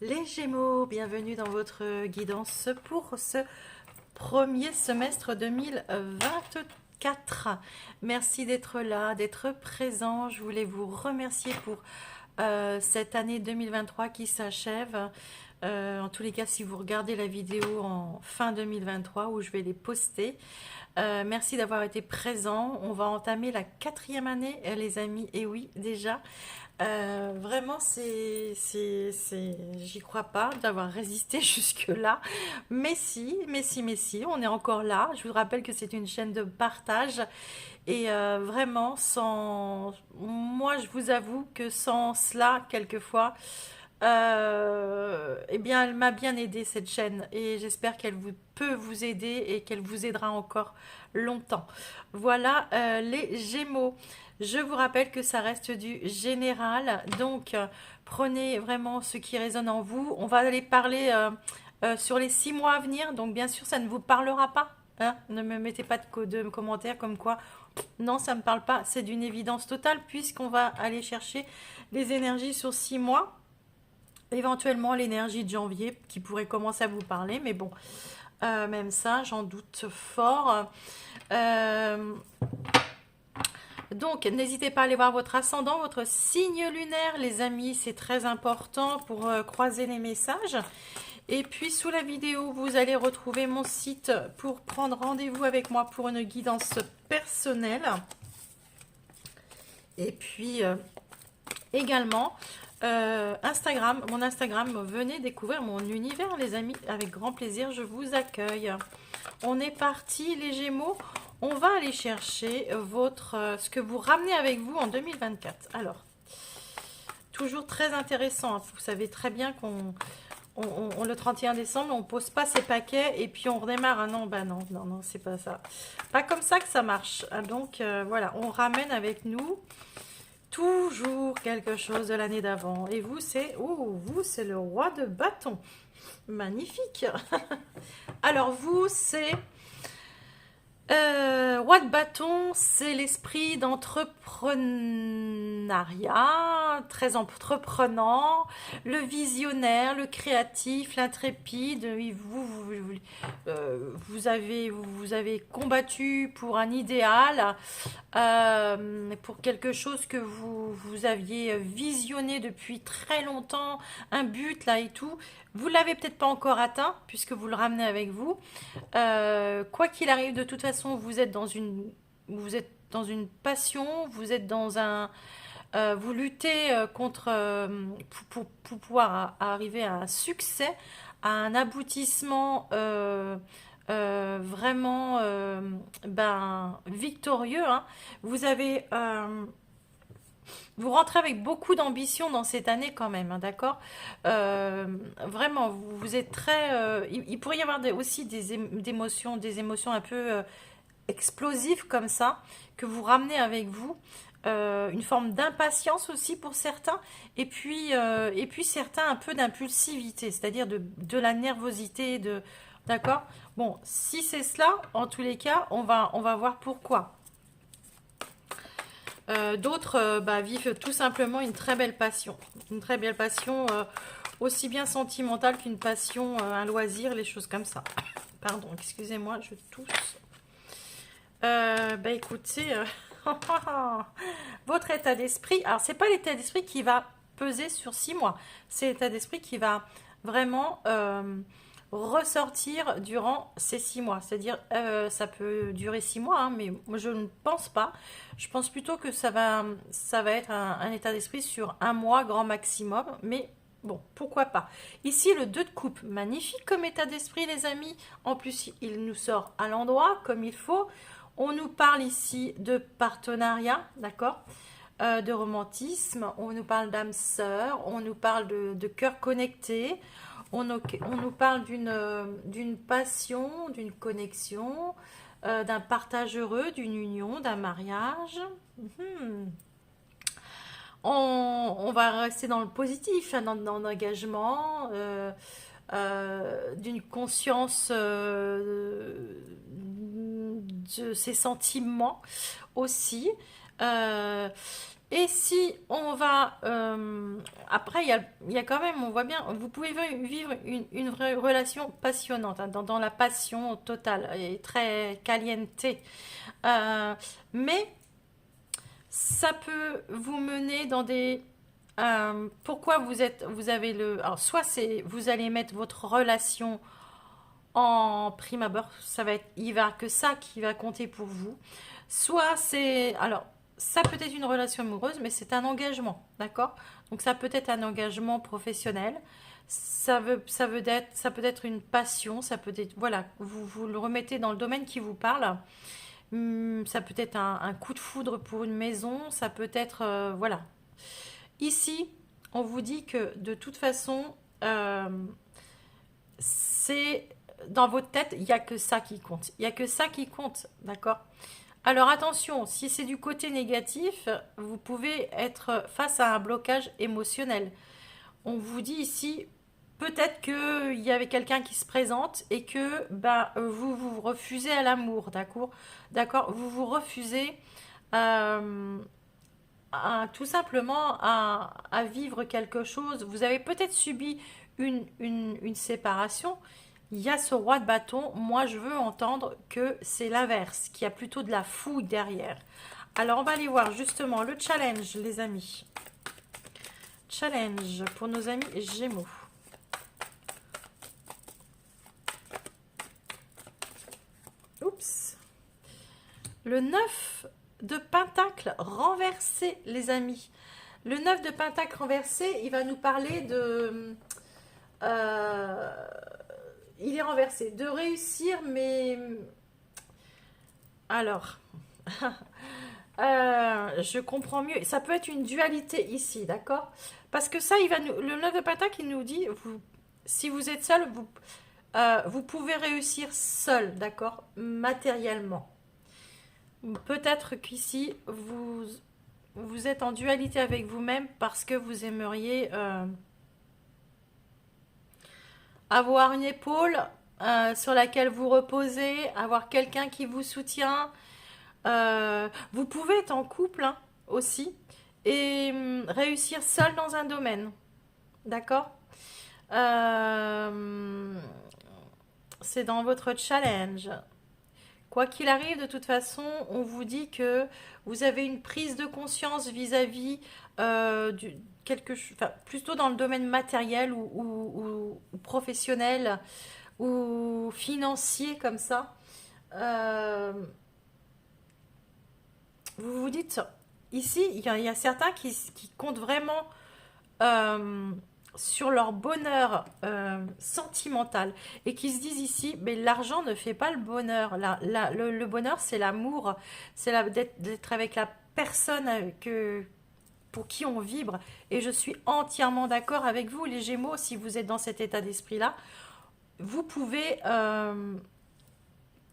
Les Gémeaux, bienvenue dans votre guidance pour ce premier semestre 2024. Merci d'être là, d'être présent. Je voulais vous remercier pour cette année 2023 qui s'achève. En tous les cas, si vous regardez la vidéo en fin 2023 où je vais les poster, merci d'avoir été présent. On va entamer la 4e année, les amis. Et oui, déjà. Vraiment, j'y crois pas d'avoir résisté jusque-là. Mais si, on est encore là. Je vous rappelle que c'est une chaîne de partage. Et vraiment, moi, je vous avoue que sans cela, quelquefois, eh bien, elle m'a bien aidé cette chaîne. Et j'espère qu'elle peut vous aider et qu'elle vous aidera encore longtemps. Voilà, les Gémeaux. Je vous rappelle que ça reste du général, donc prenez vraiment ce qui résonne en vous. On va aller parler sur les 6 mois à venir, donc bien sûr ça ne vous parlera pas. Hein. Ne me mettez pas de commentaires comme quoi non, ça ne me parle pas. C'est d'une évidence totale puisqu'on va aller chercher les énergies sur 6 mois. Éventuellement l'énergie de janvier qui pourrait commencer à vous parler, mais bon, même ça, j'en doute fort. Euh, Donc, n'hésitez pas à aller voir votre ascendant, votre signe lunaire, les amis, c'est très important pour croiser les messages. Et puis, sous la vidéo, vous allez retrouver mon site pour prendre rendez-vous avec moi pour une guidance personnelle. Et puis, également, Instagram, mon Instagram, venez découvrir mon univers, les amis, avec grand plaisir, je vous accueille. On est parti, les Gémeaux. On va aller chercher ce que vous ramenez avec vous en 2024. Alors, toujours très intéressant. Hein. Vous savez très bien le 31 décembre, on pose pas ses paquets et puis on redémarre. Ah non, bah non, non, non, c'est pas ça. Pas comme ça que ça marche. Ah, donc, voilà, on ramène avec nous toujours quelque chose de l'année d'avant. Et vous, c'est le roi de bâton. Magnifique. Alors, vous, c'est... Roi de bâton, c'est l'esprit d'entrepreneuriat, très entreprenant, le visionnaire, le créatif, l'intrépide. Vous avez combattu pour un idéal, pour quelque chose que vous aviez visionné depuis très longtemps, un but là et tout. Vous l'avez peut-être pas encore atteint puisque vous le ramenez avec vous. Quoi qu'il arrive, de toute façon, vous êtes dans une passion, vous êtes dans vous luttez contre pour pouvoir arriver à un succès, à un aboutissement vraiment victorieux. Hein. Vous avez vous rentrez avec beaucoup d'ambition dans cette année quand même, hein, d'accord. Vraiment, vous êtes très... il pourrait y avoir aussi des émotions un peu explosives comme ça, que vous ramenez avec vous. Une forme d'impatience aussi pour certains, et puis certains un peu d'impulsivité, c'est-à-dire de la nervosité, d'accord. Bon, si c'est cela, en tous les cas, on va voir pourquoi. D'autres vivent tout simplement une très belle passion. Une très belle passion, aussi bien sentimentale qu'une passion, un loisir, les choses comme ça. Pardon, excusez-moi, je tousse. Écoutez, votre état d'esprit, alors c'est pas l'état d'esprit qui va peser sur 6 mois, c'est l'état d'esprit qui va vraiment ressortir durant ces 6 mois. C'est-à-dire, ça peut durer 6 mois, hein, mais moi je ne pense pas. Je pense plutôt que ça va être un état d'esprit sur un mois grand maximum, mais bon, pourquoi pas. Ici, le 2 de coupe, magnifique comme état d'esprit, les amis. En plus, il nous sort à l'endroit comme il faut. On nous parle ici de partenariat, d'accord, de romantisme. On nous parle d'âme sœur. On nous parle de cœur connecté. On nous parle d'une passion, d'une connexion, d'un partage heureux, d'une union, d'un mariage. Mhm. On va rester dans le positif, hein, dans l'engagement, d'une conscience de ses sentiments aussi. Euh, Et si on va... après, il y a quand même, on voit bien, vous pouvez vivre une vraie relation passionnante, hein, dans la passion totale et très caliente. Mais ça peut vous mener dans des... pourquoi vous avez le... Alors, soit c'est, vous allez mettre votre relation en prime abord, il va que ça qui va compter pour vous. Soit c'est, alors ça peut être une relation amoureuse, mais c'est un engagement, d'accord? Donc ça peut être un engagement professionnel. Ça peut être une passion, ça peut être, voilà, vous le remettez dans le domaine qui vous parle. Ça peut être un coup de foudre pour une maison, ça peut être, voilà. Ici, on vous dit que de toute façon, c'est dans votre tête, il n'y a que ça qui compte. Il n'y a que ça qui compte, d'accord? Alors attention, si c'est du côté négatif, vous pouvez être face à un blocage émotionnel. On vous dit ici, peut-être qu'il y avait quelqu'un qui se présente et que bah, vous vous refusez à l'amour, d'accord? D'accord? Vous vous refusez euh, tout simplement à vivre quelque chose. Vous avez peut-être subi une séparation. Il y a ce roi de bâton. Moi, je veux entendre que c'est l'inverse, qu'il y a plutôt de la fouille derrière. Alors, on va aller voir justement le challenge, les amis. Challenge pour nos amis Gémeaux. Oups. Le 9 de Pentacle renversé, les amis. Le 9 de Pentacle renversé, il va nous parler de... il est renversé. De réussir, mais... Alors... je comprends mieux. Ça peut être une dualité ici, d'accord? Parce que ça, il va nous... Le 9 de Pentacle, il nous dit, si vous êtes seul, vous pouvez réussir seul, d'accord? Matériellement. Peut-être qu'ici, vous êtes en dualité avec vous-même parce que vous aimeriez avoir une épaule sur laquelle vous reposez, avoir quelqu'un qui vous soutient. Vous pouvez être en couple, hein, aussi et réussir seul dans un domaine. D'accord? Euh, c'est dans votre challenge. Quoi qu'il arrive, de toute façon, on vous dit que vous avez une prise de conscience vis-à-vis enfin, plutôt dans le domaine matériel ou professionnel ou financier comme ça. Euh, vous vous dites, ici, il y a certains qui comptent vraiment euh, sur leur bonheur sentimental et qui se disent ici, mais l'argent ne fait pas le bonheur. Le bonheur, c'est l'amour, d'être avec la personne pour qui on vibre. Et je suis entièrement d'accord avec vous, les Gémeaux, si vous êtes dans cet état d'esprit-là, vous pouvez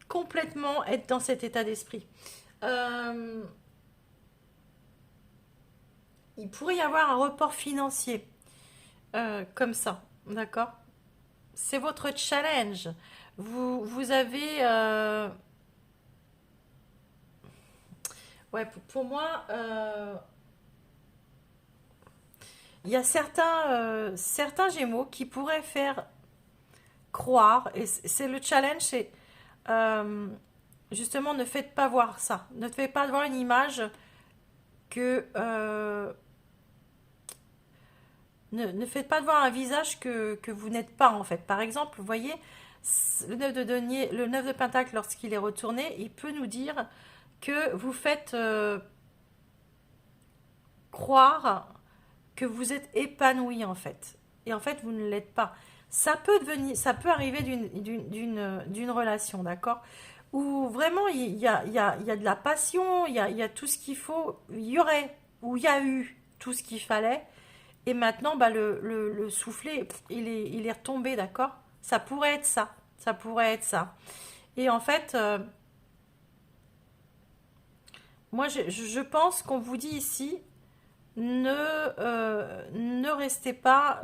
complètement être dans cet état d'esprit. Euh, il pourrait y avoir un report financier comme ça, d'accord? C'est votre challenge. Vous avez... ouais, pour moi, il y a certains Gémeaux qui pourraient faire croire, et c'est le challenge, c'est euh, justement ne faites pas voir ça. Ne faites pas voir une image que... ne faites pas voir un visage que vous n'êtes pas en fait. Par exemple, vous voyez, le 9 de Pentacle, lorsqu'il est retourné, il peut nous dire que vous faites croire que vous êtes épanoui en fait. Et en fait, vous ne l'êtes pas. Ça peut arriver d'une relation, d'accord? Où vraiment il y a de la passion, il y a tout ce qu'il faut, il y aurait, ou il y a eu tout ce qu'il fallait. Et maintenant, bah, le soufflet, il est retombé, d'accord? Ça pourrait être ça. Ça pourrait être ça. Et en fait, moi, je pense qu'on vous dit ici, ne restez pas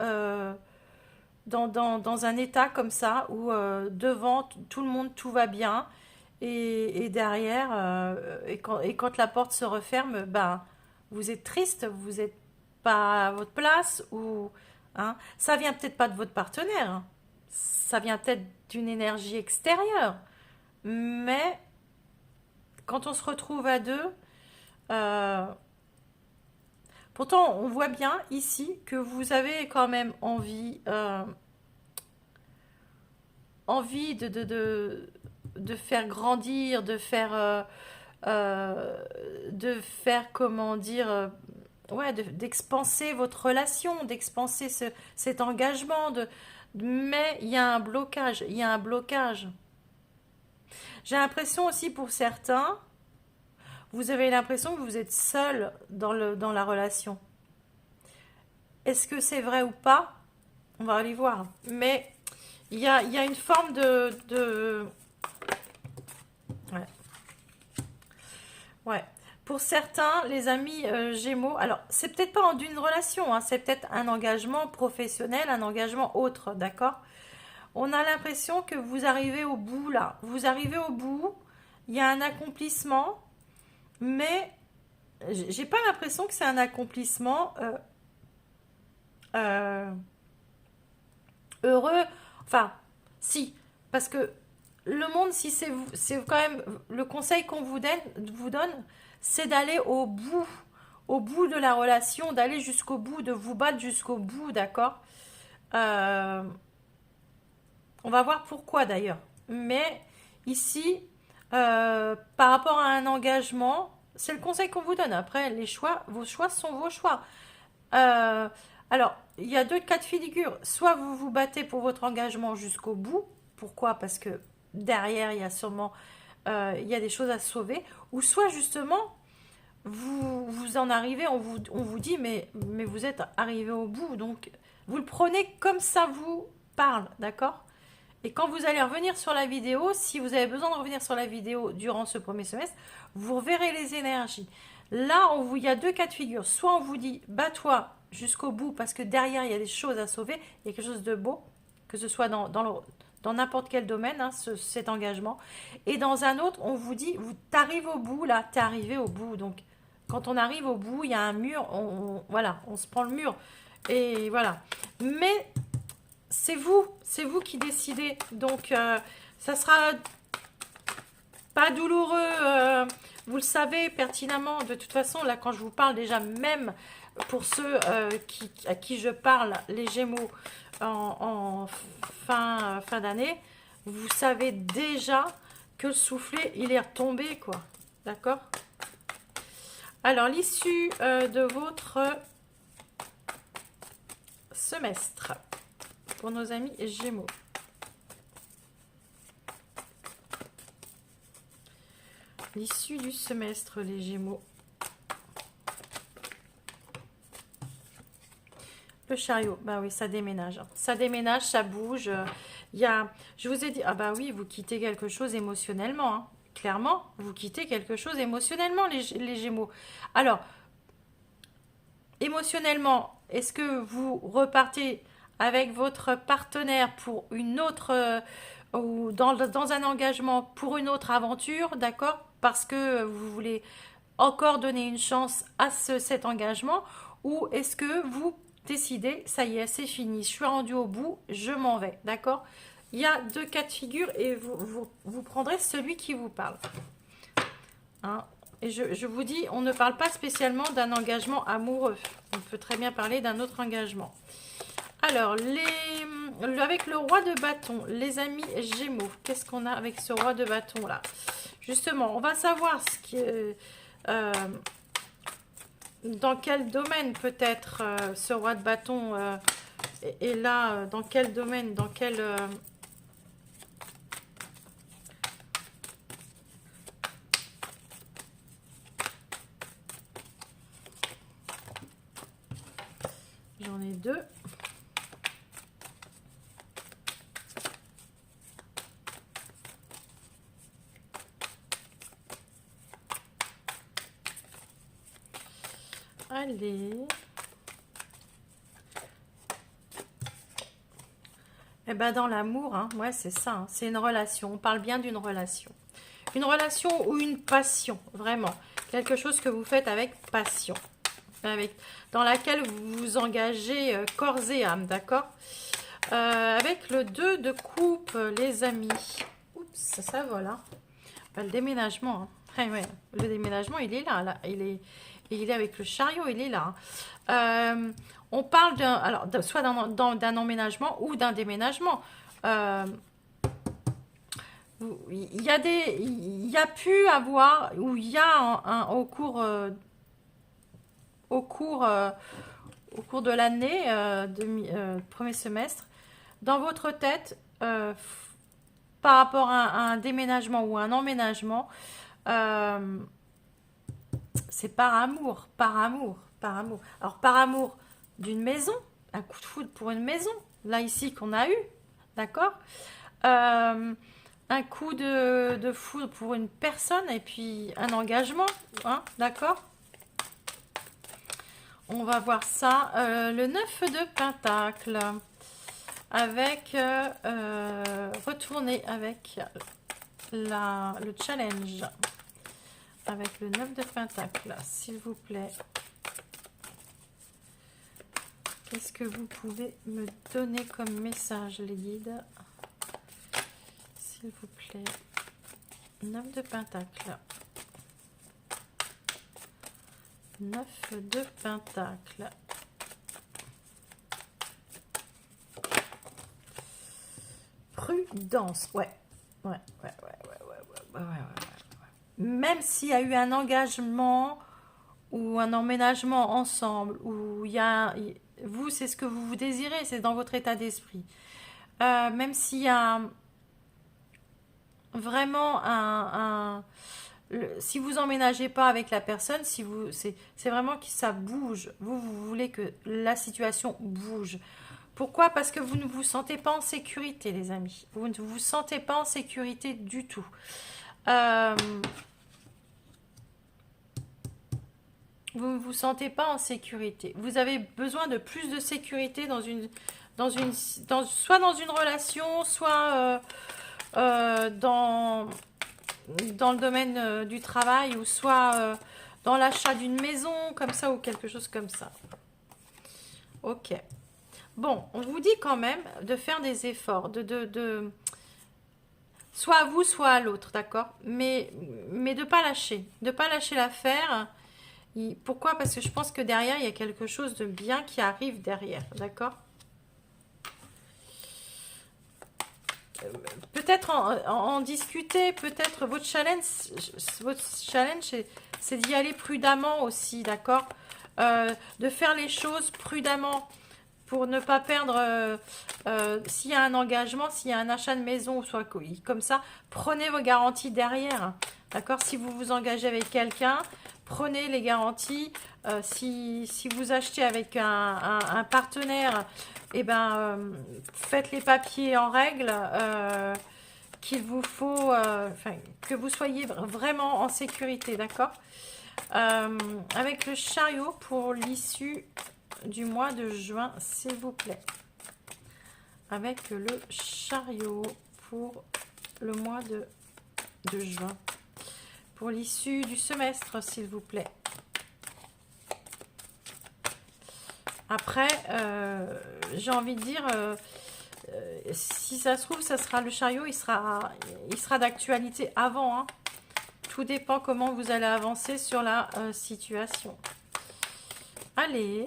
dans un état comme ça où devant tout le monde tout va bien et derrière et quand la porte se referme, ben vous êtes triste, vous n'êtes pas à votre place, ou hein, ça vient peut-être pas de votre partenaire, hein. Ça vient peut-être d'une énergie extérieure, mais quand on se retrouve à deux, euh, pourtant on voit bien ici que vous avez quand même envie de faire grandir, de faire comment dire, ouais, d'expanser votre relation, d'expanser cet engagement, mais il y a un blocage, il y a un blocage. J'ai l'impression aussi pour certains, vous avez l'impression que vous êtes seul dans la relation. Est-ce que c'est vrai ou pas? On va aller voir. Mais il y a une forme Ouais. Ouais. Pour certains, les amis Gémeaux, alors c'est peut-être pas d'une relation, hein, c'est peut-être un engagement professionnel, un engagement autre, d'accord? On a l'impression que vous arrivez au bout là. Vous arrivez au bout, il y a un accomplissement, mais j'ai pas l'impression que c'est un accomplissement euh, heureux. Enfin, si, parce que le monde, si c'est quand même le conseil qu'on vous donne, c'est d'aller au bout de la relation, d'aller jusqu'au bout, de vous battre jusqu'au bout, d'accord? Euh, on va voir pourquoi d'ailleurs. Mais ici, par rapport à un engagement, c'est le conseil qu'on vous donne. Après, les choix, vos choix sont vos choix. Euh, alors, il y a deux cas de figure. Soit vous vous battez pour votre engagement jusqu'au bout. Pourquoi? Parce que derrière, il y a sûrement il y a des choses à sauver. Ou soit justement, vous en arrivez, on vous dit, mais vous êtes arrivé au bout. Donc, vous le prenez comme ça vous parle, d'accord? Et quand vous allez revenir sur la vidéo, si vous avez besoin de revenir sur la vidéo durant ce premier semestre, vous reverrez les énergies. Là, il y a deux cas de figure. Soit on vous dit, bats-toi jusqu'au bout parce que derrière, il y a des choses à sauver, il y a quelque chose de beau, que ce soit dans n'importe quel domaine, hein, cet engagement. Et dans un autre, on vous dit, t'arrives au bout, là, t'es arrivé au bout. Donc, quand on arrive au bout, il y a un mur, voilà, on se prend le mur. Et voilà. Mais c'est vous qui décidez. Donc, ça sera pas douloureux. Vous le savez pertinemment. De toute façon, là, quand je vous parle déjà, même pour ceux à qui je parle, les Gémeaux, en fin d'année, vous savez déjà que le soufflet, il est retombé, quoi. D'accord? Alors, l'issue de votre semestre pour nos amis Gémeaux. L'issue du semestre, les Gémeaux. Le chariot, bah oui, ça déménage. Ça déménage, ça bouge. Je vous ai dit, ah bah oui, vous quittez quelque chose émotionnellement, hein. Clairement, vous quittez quelque chose émotionnellement, les Gémeaux. Alors, émotionnellement, est-ce que vous repartez avec votre partenaire pour une autre, ou dans un engagement pour une autre aventure, d'accord? Parce que vous voulez encore donner une chance à cet engagement, ou est-ce que vous décidez, ça y est, c'est fini, je suis rendu au bout, je m'en vais, d'accord? Il y a deux cas de figure et vous prendrez celui qui vous parle. Hein? Et je vous dis, on ne parle pas spécialement d'un engagement amoureux. On peut très bien parler d'un autre engagement. Alors, avec le roi de bâton, les amis Gémeaux, qu'est-ce qu'on a avec ce roi de bâton là? Justement, on va savoir dans quel domaine peut-être ce roi de bâton est là, dans quel domaine, dans quel... J'en ai deux. Allez. Eh ben dans l'amour, hein, ouais, c'est ça. Hein, c'est une relation. On parle bien d'une relation. Une relation ou une passion, vraiment. Quelque chose que vous faites avec passion. dans laquelle vous vous engagez corps et âme, d'accord? Avec le 2 de coupe, les amis. Oups, ça vole, hein. Le déménagement, hein. Ouais, le déménagement, il est là, il est avec le chariot, il est là, hein. On parle soit d'un emménagement ou d'un déménagement. Il y a pu avoir, ou il y a au cours de l'année, premier semestre, dans votre tête, par rapport à un déménagement ou un emménagement, c'est par amour, par amour, par amour. Alors, par amour d'une maison, un coup de foudre pour une maison, là ici qu'on a eu, d'accord? Un coup de foudre pour une personne et puis un engagement, hein, d'accord? On va voir ça. Le 9 de Pentacle. Avec retourner avec le challenge. Avec le 9 de Pentacle, s'il vous plaît. Qu'est-ce que vous pouvez me donner comme message, les guides? S'il vous plaît. 9 de Pentacle. 9 de Pentacle. Prudence. Ouais. Même s'il y a eu un engagement ou un emménagement ensemble, où il y a... Vous, c'est ce que vous désirez, c'est dans votre état d'esprit. Même s'il y a vraiment si vous emménagez pas avec la personne, c'est vraiment que ça bouge. Vous voulez que la situation bouge. Pourquoi? Parce que vous ne vous sentez pas en sécurité, les amis. Vous ne vous sentez pas en sécurité du tout. Vous ne vous sentez pas en sécurité. Vous avez besoin de plus de sécurité soit dans une relation, soit dans le domaine du travail, ou soit dans l'achat d'une maison, comme ça, ou quelque chose comme ça. Ok. Bon, on vous dit quand même de faire des efforts, soit à vous, soit à l'autre, d'accord? Mais de pas lâcher, l'affaire. Pourquoi? Parce que je pense que derrière, il y a quelque chose de bien qui arrive derrière, d'accord? Peut-être en discuter, peut-être votre challenge, c'est d'y aller prudemment aussi, d'accord? De faire les choses prudemment pour ne pas perdre, s'il y a un engagement, s'il y a un achat de maison, ou soit comme ça, prenez vos garanties derrière, d'accord? Si vous vous engagez avec quelqu'un, prenez les garanties. Si vous achetez avec un partenaire, eh ben, faites les papiers en règle, qu'il vous faut, que vous soyez vraiment en sécurité, d'accord? Avec le chariot pour l'issue du mois de juin, s'il vous plaît. Avec le chariot pour le mois de juin. Pour l'issue du semestre, s'il vous plaît. Après, j'ai envie de dire, si ça se trouve, ça sera le chariot, il sera d'actualité avant, hein. Tout dépend comment vous allez avancer sur la situation. Allez.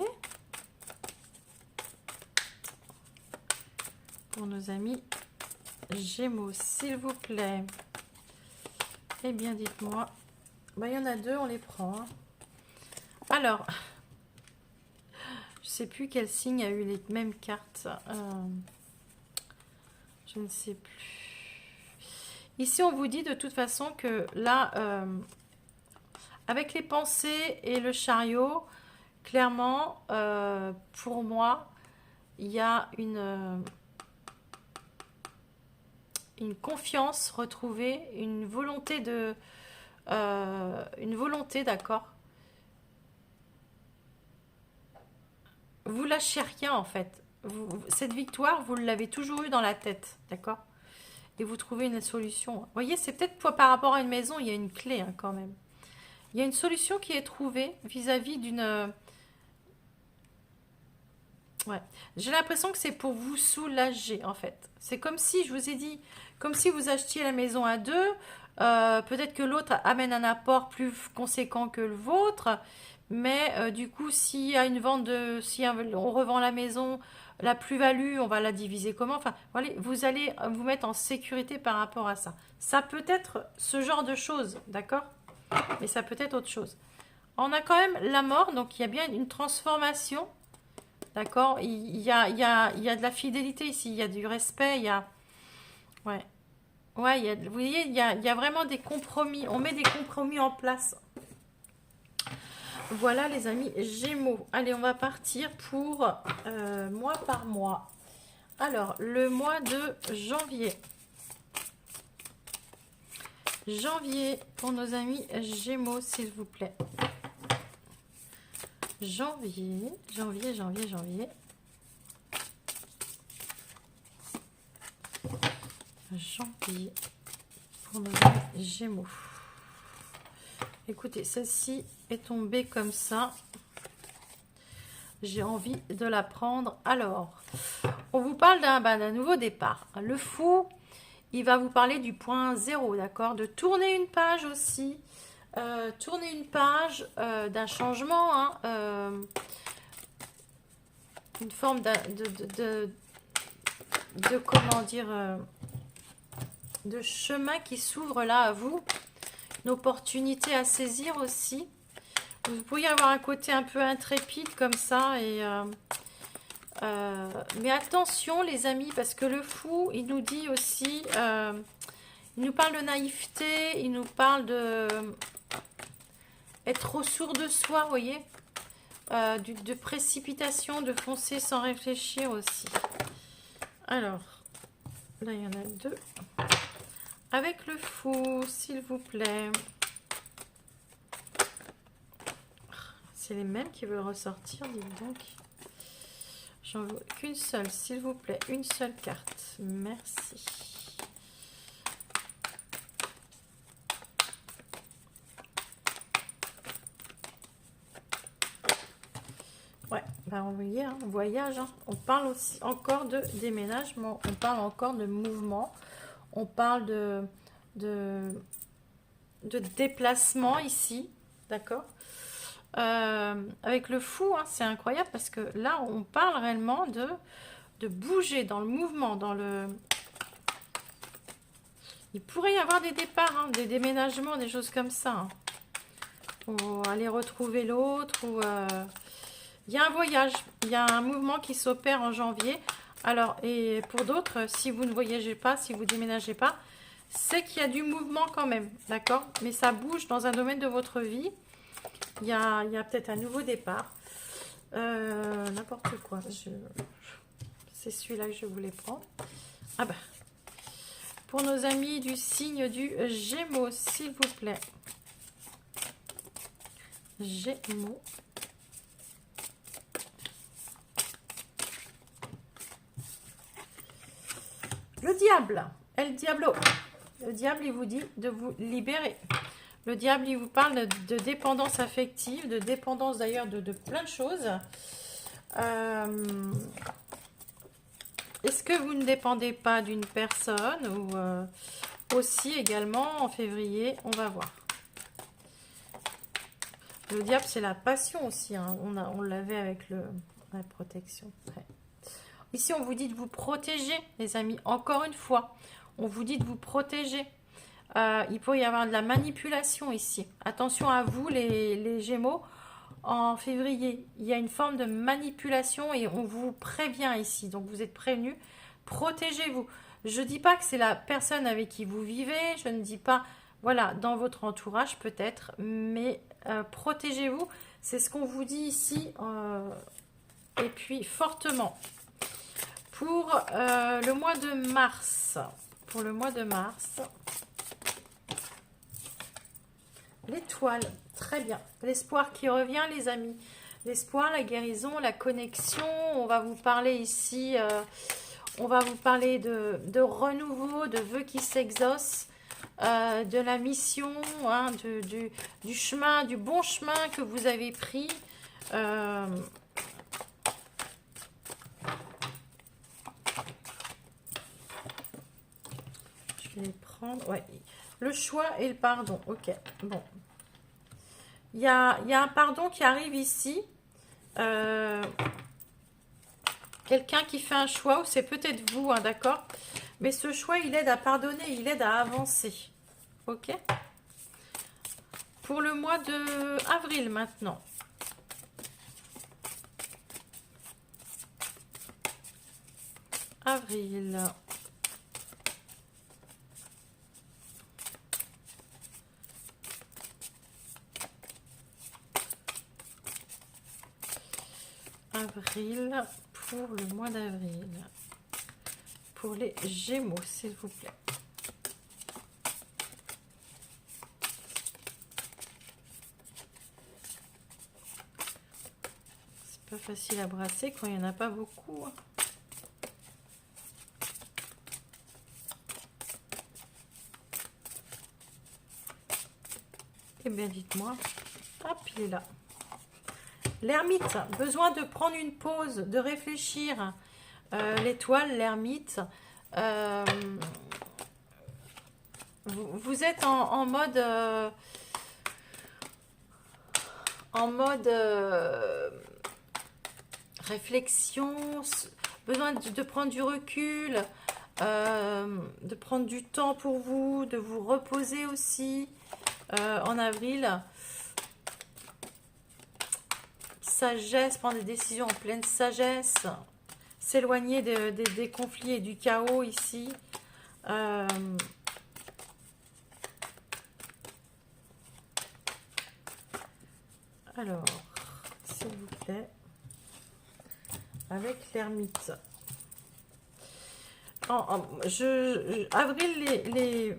Pour nos amis Gémeaux, s'il vous plaît. Eh bien, dites-moi. Il y en a deux, on les prend, hein. Alors, je ne sais plus quel signe a eu les mêmes cartes. Je ne sais plus. Ici, on vous dit de toute façon que là, avec les pensées et le chariot, clairement, pour moi, il y a une confiance retrouvée, une volonté d'accord? Vous lâchez rien en fait. Cette victoire, vous l'avez toujours eu dans la tête, d'accord? Et vous trouvez une solution. Vous voyez, c'est peut-être par rapport à une maison, il y a une clé, hein, quand même. Il y a une solution qui est trouvée vis-à-vis Ouais. J'ai l'impression que c'est pour vous soulager, en fait. C'est comme si, je vous ai dit, comme si vous achetiez la maison à deux. Peut-être que l'autre amène un apport plus conséquent que le vôtre. Mais du coup, s'il y a une vente de, si on revend la maison, la plus-value, on va la diviser comment? Enfin, voilà, vous allez vous mettre en sécurité par rapport à ça. Ça peut être ce genre de choses, d'accord? Mais ça peut être autre chose. On a quand même la mort, donc il y a bien une transformation. D'accord? Il y a de la fidélité ici, il y a du respect, il y a... Ouais. Ouais, vous voyez, il y a vraiment des compromis. On met des compromis en place. Voilà les amis Gémeaux. Allez, on va partir pour mois par mois. Alors, le mois de janvier. Janvier pour nos amis Gémeaux, s'il vous plaît. Janvier. Janvier pour nos amis Gémeaux. Écoutez, celle-ci est tombée comme ça. J'ai envie de la prendre. Alors, on vous parle d'un nouveau départ. Le fou, il va vous parler du point zéro, d'accord? De tourner une page aussi. Tourner une page d'un changement, hein, une forme de comment dire, de chemin qui s'ouvre là à vous, une opportunité à saisir aussi. Vous pourriez avoir un côté un peu intrépide comme ça, mais attention les amis, parce que le fou, il nous dit aussi, il nous parle de naïveté, il nous parle de être trop sourd de soi, vous voyez, de précipitation, de foncer sans réfléchir aussi. Alors, là il y en a deux. Avec le fou, s'il vous plaît. C'est les mêmes qui veulent ressortir, dites donc. J'en veux qu'une seule, s'il vous plaît. Une seule carte. Merci. Ouais, ben on voyait, hein, on voyage. Hein. On parle aussi encore de déménagement. On parle encore de mouvement. On parle de déplacement ici. D'accord? Avec le fou, hein, c'est incroyable parce que là, on parle réellement de bouger dans le mouvement, dans le... Il pourrait y avoir des départs, hein, des déménagements, des choses comme ça. Hein. Ou aller retrouver l'autre, ou... Il y a un voyage, il y a un mouvement qui s'opère en janvier. Alors, et pour d'autres, si vous ne voyagez pas, si vous ne déménagez pas, c'est qu'il y a du mouvement quand même, d'accord? Mais ça bouge dans un domaine de votre vie. Il y a peut-être un nouveau départ. N'importe quoi. C'est celui-là que je voulais prendre. Ah bah. Pour nos amis du signe du Gémeaux, s'il vous plaît. Gémeaux. Le diable. El Diablo. Le diable, il vous dit de vous libérer. Le diable, il vous parle de dépendance affective, de dépendance d'ailleurs de plein de choses. Est-ce que vous ne dépendez pas d'une personne ou aussi également en février, on va voir. Le diable, c'est la passion aussi. Hein. On l'avait avec la protection. Ouais. Ici, on vous dit de vous protéger, les amis. Encore une fois, on vous dit de vous protéger. Il peut y avoir de la manipulation ici. Attention à vous, les Gémeaux. En février, il y a une forme de manipulation et on vous prévient ici. Donc, vous êtes prévenus. Protégez-vous. Je ne dis pas que c'est la personne avec qui vous vivez. Je ne dis pas, voilà, dans votre entourage peut-être. Mais protégez-vous. C'est ce qu'on vous dit ici. Et puis, fortement. Pour le mois de mars. Pour le mois de mars... L'étoile, très bien. L'espoir qui revient, les amis. L'espoir, la guérison, la connexion. On va vous parler ici, on va vous parler de renouveau, de vœux qui s'exaucent, de la mission, hein, du chemin, du bon chemin que vous avez pris. Je vais prendre, ouais, le choix et le pardon. Ok, bon. Il y a un pardon qui arrive ici. Quelqu'un qui fait un choix, ou c'est peut-être vous, hein, d'accord? Mais ce choix, il aide à pardonner, il aide à avancer. Ok? Pour le mois de avril maintenant. Avril. Avril, pour le mois d'avril. Pour les Gémeaux, s'il vous plaît. C'est pas facile à brasser quand il n'y en a pas beaucoup. Eh bien, dites-moi. Hop, il est là. L'ermite, besoin de prendre une pause, de réfléchir. L'étoile, l'ermite. Vous êtes en mode... réflexion, besoin de prendre du recul, de prendre du temps pour vous, de vous reposer aussi en avril. Sagesse, prendre des décisions en pleine sagesse, s'éloigner des conflits et du chaos ici. Alors, s'il vous plaît, avec l'ermite. Avril,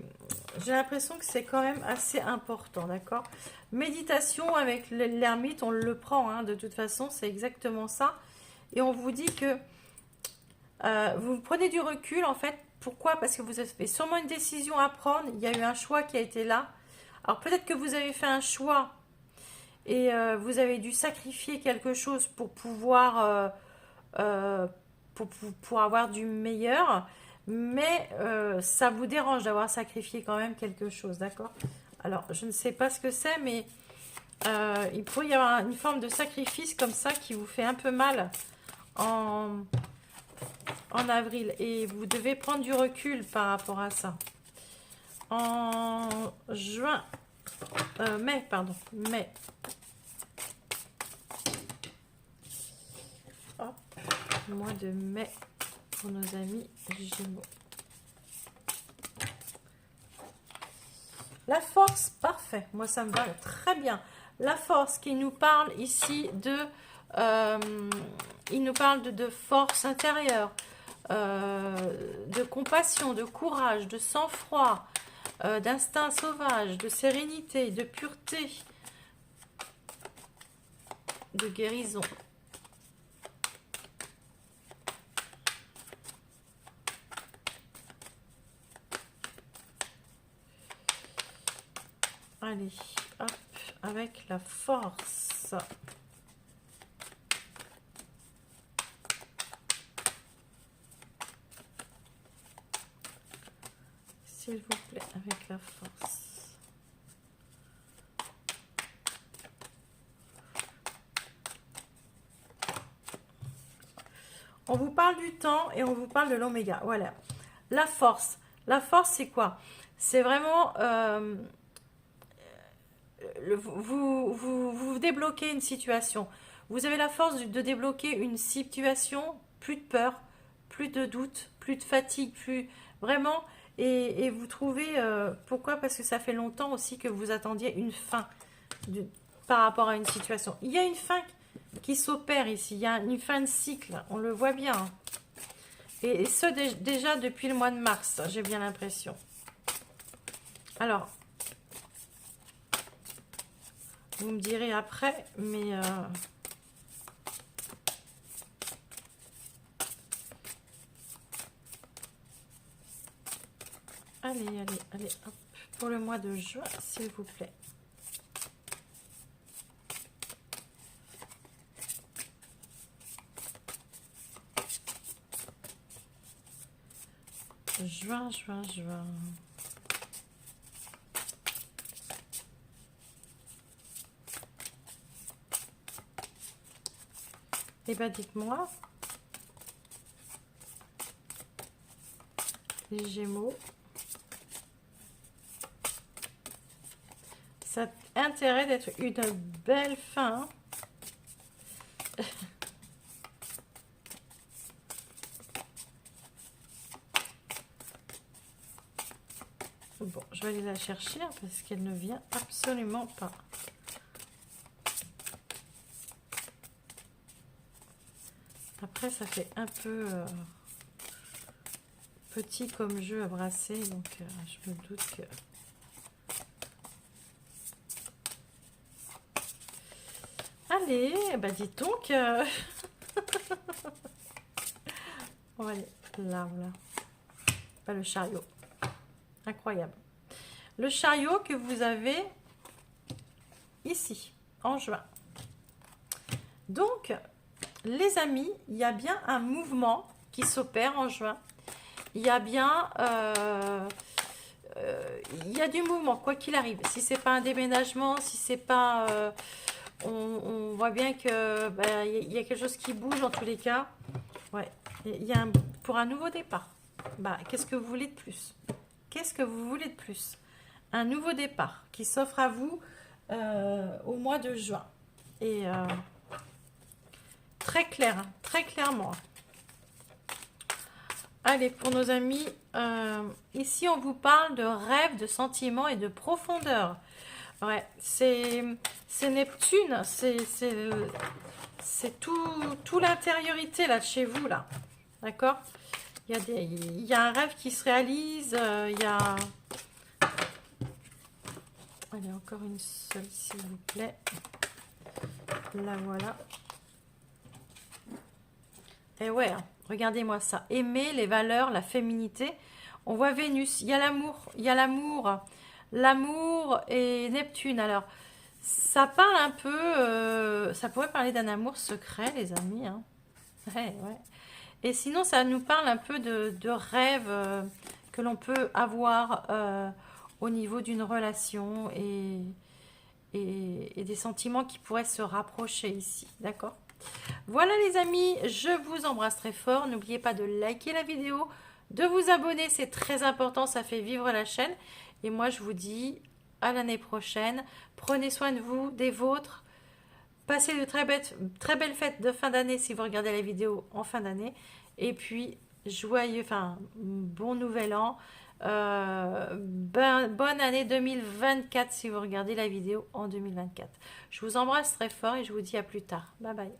j'ai l'impression que c'est quand même assez important, d'accord? Méditation avec l'ermite, on le prend, hein, de toute façon, c'est exactement ça. Et on vous dit que vous prenez du recul, en fait. Pourquoi? Parce que vous avez sûrement une décision à prendre. Il y a eu un choix qui a été là. Alors peut-être que vous avez fait un choix et vous avez dû sacrifier quelque chose pour pouvoir... pour avoir du meilleur, mais ça vous dérange d'avoir sacrifié quand même quelque chose, d'accord? Alors, je ne sais pas ce que c'est, mais il pourrait y avoir une forme de sacrifice comme ça qui vous fait un peu mal en avril, et vous devez prendre du recul par rapport à ça. En juin, mai, pardon, mai. Hop, mois de mai pour nos amis Gémeaux. La force, parfait. Moi, ça me va très bien. La force qui nous parle ici de... il nous parle de force intérieure, de compassion, de courage, de sang-froid, d'instinct sauvage, de sérénité, de pureté, de guérison. Allez, hop, avec la force. S'il vous plaît, avec la force. On vous parle du temps et on vous parle de l'oméga. Voilà. La force. La force, c'est quoi? C'est vraiment... vous débloquez une situation. Vous avez la force de débloquer une situation, plus de peur, plus de doute, plus de fatigue, plus vraiment. Et vous trouvez, pourquoi? Parce que ça fait longtemps aussi que vous attendiez une fin par rapport à une situation. Il y a une fin qui s'opère ici, il y a une fin de cycle, on le voit bien. Et ce, déjà depuis le mois de mars, j'ai bien l'impression. Alors, vous me direz après, mais... allez, hop, pour le mois de juin, s'il vous plaît. Juin. Et ben dites-moi, les Gémeaux, ça a intérêt d'être une belle fin. Bon, je vais aller la chercher parce qu'elle ne vient absolument pas. Après, ça fait un peu petit comme jeu à brasser, donc je me doute que... Allez, bah dites donc... On va aller là, voilà. Pas le chariot. Incroyable. Le chariot que vous avez ici, en juin. Donc, les amis, il y a bien un mouvement qui s'opère en juin. Il y a bien... il y a du mouvement, quoi qu'il arrive. Si c'est pas un déménagement, si c'est pas... on voit bien que il y a quelque chose qui bouge en tous les cas. Ouais. Il y a pour un nouveau départ. Bah, qu'est-ce que vous voulez de plus? Qu'est-ce que vous voulez de plus? Un nouveau départ qui s'offre à vous au mois de juin. Et très clair, hein, très clairement. Allez, pour nos amis, ici on vous parle de rêve, de sentiments et de profondeur. Ouais, c'est Neptune, c'est tout l'intériorité là de chez vous là. D'accord? Il y a un rêve qui se réalise, il y a... Allez, encore une seule s'il vous plaît. Là voilà. Et ouais, hein, regardez-moi ça. Aimer les valeurs, la féminité. On voit Vénus, il y a l'amour. L'amour et Neptune. Alors, ça parle un peu... ça pourrait parler d'un amour secret, les amis. Hein. Ouais, ouais. Et sinon, ça nous parle un peu de rêves que l'on peut avoir au niveau d'une relation et des sentiments qui pourraient se rapprocher ici. D'accord? Voilà les amis, je vous embrasse très fort. N'oubliez pas de liker la vidéo, de vous abonner, c'est très important, ça fait vivre la chaîne. Et moi, je vous dis à l'année prochaine. Prenez soin de vous, des vôtres. Passez de très belles fêtes de fin d'année si vous regardez la vidéo en fin d'année. Et puis, bon nouvel an. Bonne année 2024 si vous regardez la vidéo en 2024. Je vous embrasse très fort et je vous dis à plus tard. Bye bye.